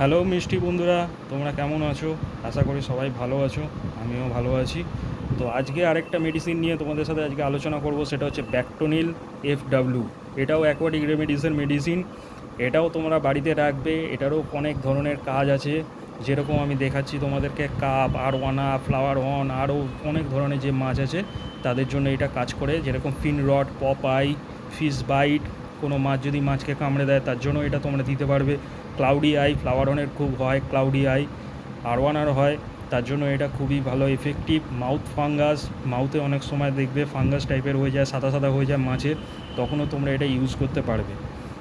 Hello মিষ্টি বন্ধুরা, তোমরা কেমন আছো? আশা করি সবাই ভালো আছো। আমিও ভালো আছি। তো আজকে আরেকটা মেডিসিন নিয়ে তোমাদের সাথে আজকে আলোচনা করব, সেটা হচ্ছে ব্যাকটোনিল FW। এটাও অ্যাকোয়াটিক রেমেডিসের মেডিসিন। এটাও তোমরা বাড়িতে রাখবে। এটারও অনেক ধরনের কাজ আছে, যেরকম আমি দেখাচ্ছি তোমাদেরকে। কাপ, আরওয়ানা, ফ্লাওয়ার হর্ন, আরও অনেক ধরনের যে মাছ আছে তাদের জন্য এটা কাজ করে। যেরকম fin rod, pop eye, fish bite, কোনো মাছ যদি মাছকে কামড়ে দেয় তার জন্য এটা তোমরা দিতে পারবে। ক্লাউডি আই, ফ্লাওয়ার হর্নের খুব হয় ক্লাউডি আই, আরওয়ানার হয়, তার জন্য এটা খুবই ভালো এফেক্টিভ। মাউথ ফাঙ্গাস, মাউথে অনেক সময় দেখবে ফাঙ্গাস টাইপের হয়ে যায়, সাদা সাদা হয়ে যায় মাছের, তখনও তোমরা এটা ইউজ করতে পারবে।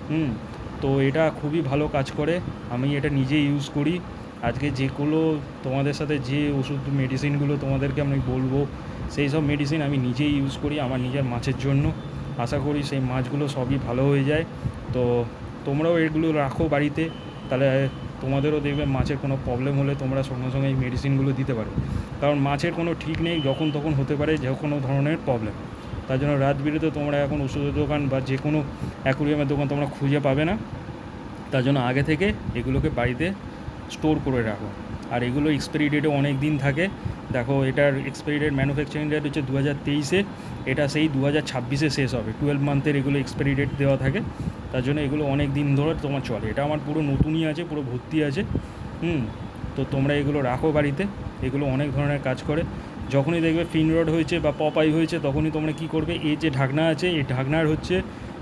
হুম তো এটা খুবই ভালো কাজ করে। আমি এটা নিজে ইউজ করি। আজকে যেগুলো তোমাদের সাথে যে ওষুধ মেডিসিনগুলো তোমাদেরকে আমি বলবো, সেই সব মেডিসিন আমি নিজেই ইউজ করি আমার নিজের মাছের জন্য। আশা করি সেই মাছগুলো সবই ভালো হয়ে যায়। তো তোমরাও এগুলো রাখো বাড়িতে, তাহলে তোমাদেরও দেখবে মাছের কোনো প্রবলেম হলে তোমরা সঙ্গে সঙ্গে এই মেডিসিনগুলো দিতে পারো। কারণ মাছের কোনো ঠিক নেই, যখন তখন হতে পারে যে কোনো ধরনের প্রবলেম। তার জন্য রাত বিরেতে তোমরা এখন ওষুধের দোকান বা যে কোনো অ্যাকুরিয়ামের দোকান তোমরা খুঁজে পাবে না। তার জন্য আগে থেকে এগুলোকে বাড়িতে স্টোর করে রাখো। আর এগুলো এক্সপায়ারি ডেটে অনেক দিন থাকে। দেখো, এটার এক্সপায়ারি ডেট, ম্যানুফ্যাকচারিং ডেট হচ্ছে 2023-এ, এটা সেই 2026-এ শেষ হবে। 12 মান্থের এগুলো এক্সপায়ারি ডেট দেওয়া থাকে। তার জন্য এগুলো অনেক দিন ধরে তোমার চলে। এটা আমার পুরো নতুনই আছে, পুরো ভর্তি আছে। তো তোমরা এগুলো রাখো বাড়িতে। এগুলো অনেক ধরনের কাজ করে। যখনই দেখবে ফিন রড হয়েছে বা পপাই হয়েছে, তখনই তোমরা কী করবে, এই যে ঢাকনা আছে, এই ঢাকনার হচ্ছে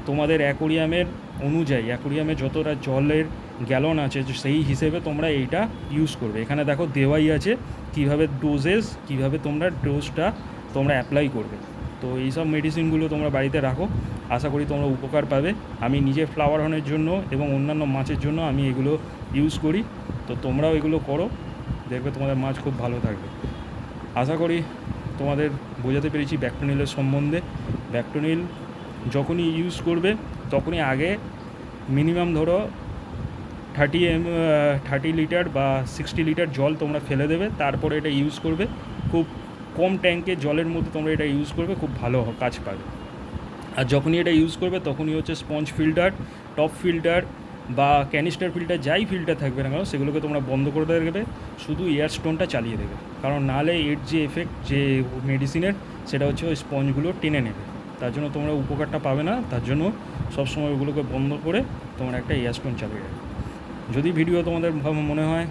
তোমাদের অ্যাকোরিয়ামের অনুযায়ী, অ্যাকোরিয়ামে যতটা জলের গ্যালন আছে সেই হিসেবে তোমরা এইটা ইউজ করবে। এখানে দেখো দেওয়াই আছে কীভাবে ডোজেস, কীভাবে তোমরা ডোজটা তোমরা অ্যাপ্লাই করবে। তো এই সব মেডিসিনগুলো তোমরা বাড়িতে রাখো, আশা করি তোমরা উপকার পাবে। আমি নিজে ফ্লাওয়ার হর্নের জন্য এবং অন্যান্য মাছের জন্য আমি এগুলো ইউজ করি। তো তোমরাও এগুলো করো, দেখবে তোমাদের মাছ খুব ভালো থাকবে। আশা করি তোমাদের বোঝাতে পেরেছি ব্যাকটোনিলের সম্বন্ধে। ব্যাকটোনিল যখনই ইউজ করবে তখনই আগে মিনিমাম ধরো 30 লিটার বা 60 লিটার জল তোমরা ফেলে দেবে, তারপরে এটা ইউজ করবে। খুব কম ট্যাঙ্কে জলের মধ্যে তোমরা এটা ইউজ করবে, খুব ভালো কাজ পাবে। আর যখনই এটা ইউজ করবে তখনই হচ্ছে স্পঞ্জ ফিল্টার, টপ ফিল্টার বা ক্যানিস্টার ফিল্টার, যাই ফিল্টার থাকবে না কেন সেগুলোকে তোমরা বন্ধ করে দেবে, শুধু এয়ার স্টোনটা চালিয়ে দেবে। কারণ নাহলে এর যে এফেক্ট যে মেডিসিনের, সেটা হচ্ছে ওই স্পঞ্জগুলো টেনে নেবে। তার জন্য তোমরা উপকারটা পাবে না। তার জন্য সবসময় ওগুলোকে বন্ধ করে তোমরা একটা এয়ার স্টোন চালিয়ে দেবে। যদি ভিডিও তোমাদের মনে হয়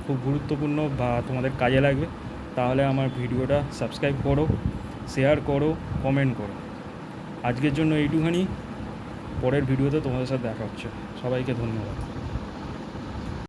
খুব গুরুত্বপূর্ণ বা তোমাদের কাজে লাগবে, তাহলে আমার ভিডিওটা সাবস্ক্রাইব করো, শেয়ার করো, কমেন্ট করো। আজকের জন্য এইটুখানি। পরের ভিডিওতে তোমাদের সাথে দেখা হচ্ছে। সবাইকে ধন্যবাদ।